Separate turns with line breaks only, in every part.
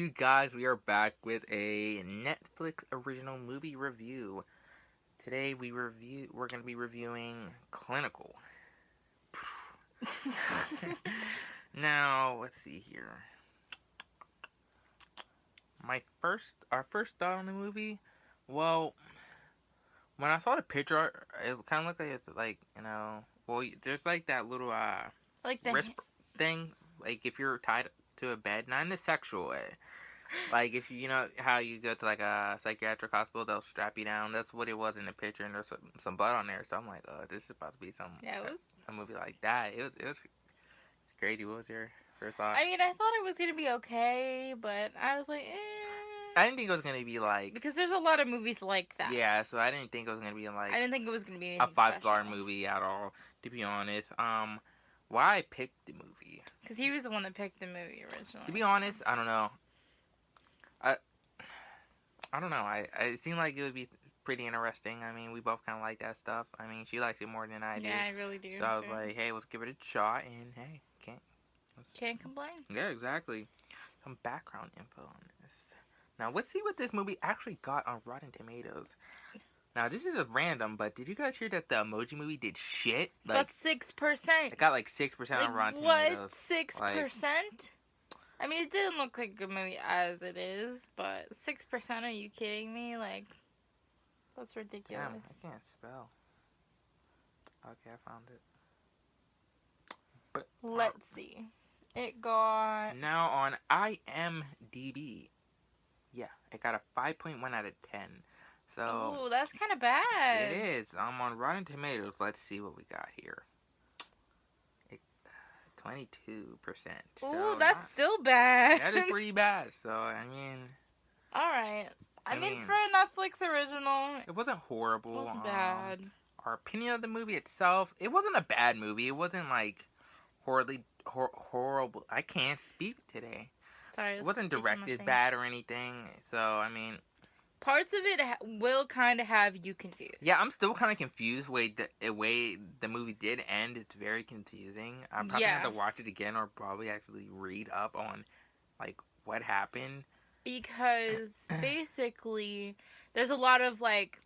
you guys? We are back with a Netflix original movie review. Today we're going to be reviewing Clinical. Now, let's see here. Our first thought on the movie, well, when I saw the picture, it kind of looked like it's like, there's like that little
like the
wrist thing, like if you're tied to a bed, not in a sexual way. Like, if you know how you go to like a psychiatric hospital, they'll strap you down. That's what it was in the picture, and there's some blood on there. So I'm like, oh, this is about to be
it was.
a movie like that. It was crazy. What was your first thought?
I mean, I thought it was gonna be okay, but I was like,
I didn't think it was gonna be like,
because there's a lot of movies like that.
yeah. So I didn't think it was gonna be like
I didn't think it was gonna be
a 5-star
special.
movie at all. To be honest, why I picked the movie?
Because he was the one that picked the movie originally.
To be honest, I don't know. I don't know. It seemed like it would be pretty interesting. I mean, we both kind of like that stuff. I mean, she likes it more than I do.
Yeah, I really do.
So I was like, hey, let's give it a shot, and hey,
can't complain.
Yeah, exactly. Some background info on this. Now, let's see what this movie actually got on Rotten Tomatoes. Now, this is just random, but did you guys hear that the Emoji Movie did shit?
Like, got 6%.
It got like 6% on Rotten Tomatoes.
What? 6%? I mean, it didn't look like a movie as it is, but 6%? Are you kidding me? Like, that's ridiculous.
Damn, I can't spell. Okay, I found it. But
let's see. It got...
Now on IMDb, yeah, it got a 5.1 out of 10. So...
Ooh, that's kind of bad.
It is. On Rotten Tomatoes, let's see what we got here. 22%.
Ooh, that's still bad.
That is pretty bad. So, I mean...
Alright. I mean, for a Netflix original...
It wasn't horrible.
It wasn't bad.
Our opinion of the movie itself, it wasn't a bad movie. It wasn't, like, horrible. I can't speak today.
Sorry.
It wasn't directed bad or anything. So, I mean...
Parts of it will kind of have you confused.
Yeah, I'm still kind of confused the way the movie did end. It's very confusing. I'm probably going to have to watch it again or probably actually read up on, like, what happened.
Because, basically, there's a lot of, like,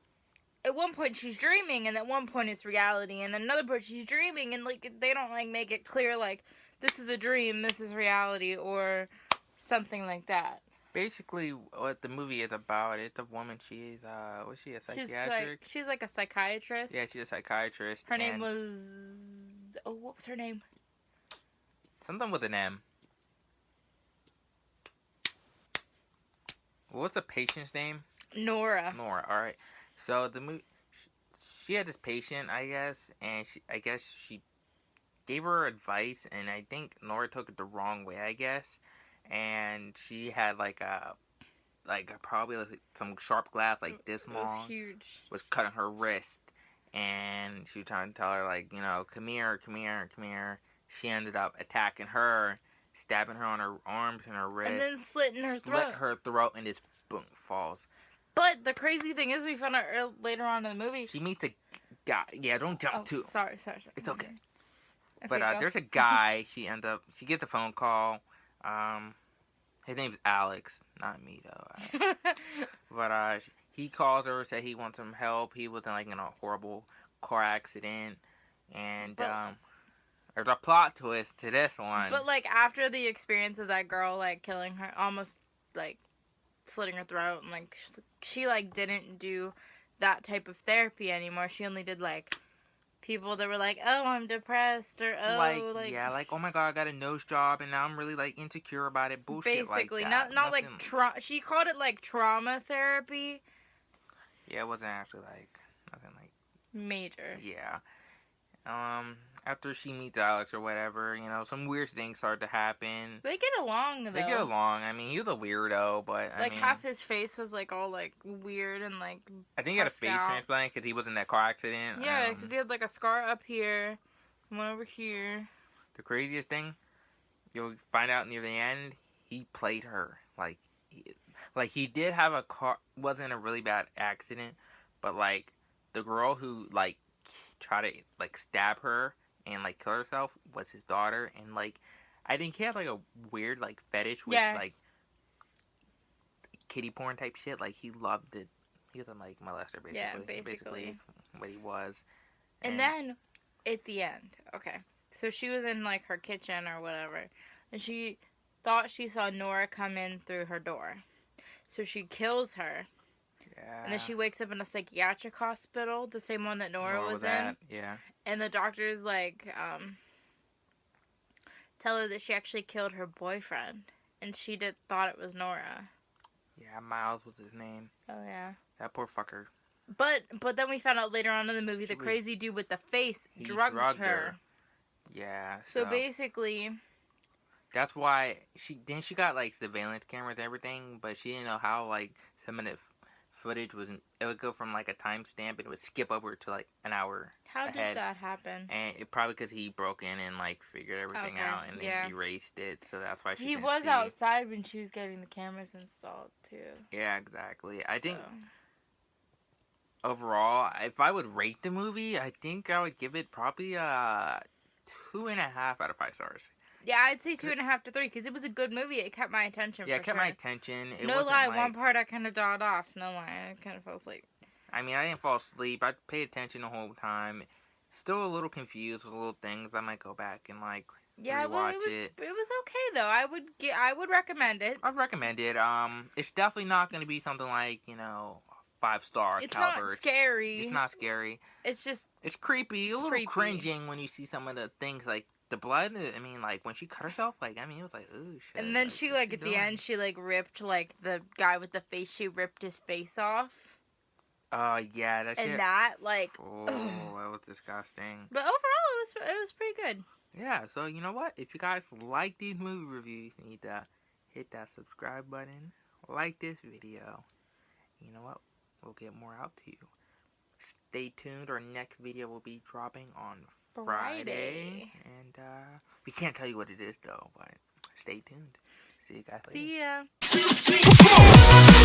at one point she's dreaming and at one point it's reality. And then another point she's dreaming and, like, they don't, like, make it clear, like, this is a dream, this is reality, or something like that.
Basically, what the movie is about, it's a woman, she's, was she a psychiatric?
She's like a psychiatrist.
Yeah, she's a psychiatrist.
Her name was, what was her name?
Something with an M. What's the patient's name?
Nora, alright.
So, the movie, she had this patient, I guess, and I guess she gave her advice, and I think Nora took it the wrong way, I guess. And she had probably some sharp glass like this long.
It was huge.
Was cutting her wrist, and she was trying to tell her like, come here. She ended up attacking her, stabbing her on her arms and her wrist,
and then slitting her throat.
Slit her throat, and just boom, falls.
But the crazy thing is, we found out later on in the movie,
she meets a guy. Yeah, don't jump too.
Sorry.
It's okay. But there's a guy. She gets a phone call. His name's Alex, not me though. But he calls her, said he wants some help. He was in a horrible car accident, and there's a plot twist to this one.
But after the experience of that girl killing her, almost slitting her throat, and she didn't do that type of therapy anymore. She only did people that were oh, I'm depressed, or oh,
oh my god, I got a nose job and now I'm really insecure about it. Bullshit.
Basically,
like that.
not trauma. She called it trauma therapy.
Yeah, it wasn't actually nothing
major.
Yeah. After she meets Alex or whatever, some weird things start to happen.
They get along though.
They get along. I mean, he was a weirdo, but I mean,
half his face was all weird and
I think he had a face transplant because he was in that car accident.
Yeah, because he had a scar up here, one over here.
The craziest thing, you'll find out near the end, he played her. He did have a car, wasn't a really bad accident, but the girl who tried to stab her and kill herself was his daughter, and I think he had a weird fetish with kiddie porn type shit. Like, he loved it. He was a, like, molester, basically.
Yeah, basically.
What he was.
And then, at the end, okay. So she was in, like, her kitchen or whatever. And she thought she saw Nora come in through her door. So she kills her.
Yeah.
And then she wakes up in a psychiatric hospital, the same one that Nora was in.
Yeah.
And the doctors, like, tell her that she actually killed her boyfriend. And she thought it was Nora.
Yeah, Miles was his name.
Oh, yeah.
That poor fucker.
But then we found out later on in the movie, the crazy dude with the face drugged her.
Yeah.
So basically,
that's why she got like surveillance cameras and everything, but she didn't know how like some of the footage was. It would go from like a timestamp and it would skip over to like an hour.
How did that happen?
And it probably because he broke in and like figured everything out and then erased it, so that's why
he was outside when she was getting the cameras installed too.
Yeah, exactly. I think. Overall, if I would rate the movie, I think I would give it probably 2.5 out of 5 stars.
Yeah, I'd say 2.5 to 3 because it was a good movie. It kept my attention.
Yeah, it kept my attention. It
no lie, one part I kind of dawed off. No lie, I kind of fell asleep.
I mean, I didn't fall asleep. I paid attention the whole time. Still a little confused with little things. I might go back and like rewatch it.
It was okay though. I would recommend it.
I'd recommend it. It's definitely not going to be something like 5-star
it's
caliber.
Not scary.
It's not scary.
It's just...
It's creepy. A little cringing when you see some of the things, like, the blood. I mean, like, when she cut herself, like, I mean, it was like, ooh, shit.
And then she, like, at the end, she, like, ripped, like, the guy with the face, she ripped his face off.
Yeah, that shit.
And that, like...
Oh, that was disgusting.
But overall, it was pretty good.
Yeah, so, you know what? If you guys like these movie reviews, you need to hit that subscribe button, like this video. You know what? We'll get more out to you. Stay tuned. Our next video will be dropping on Friday. And we can't tell you what it is, though. But stay tuned. See you guys later.
See ya.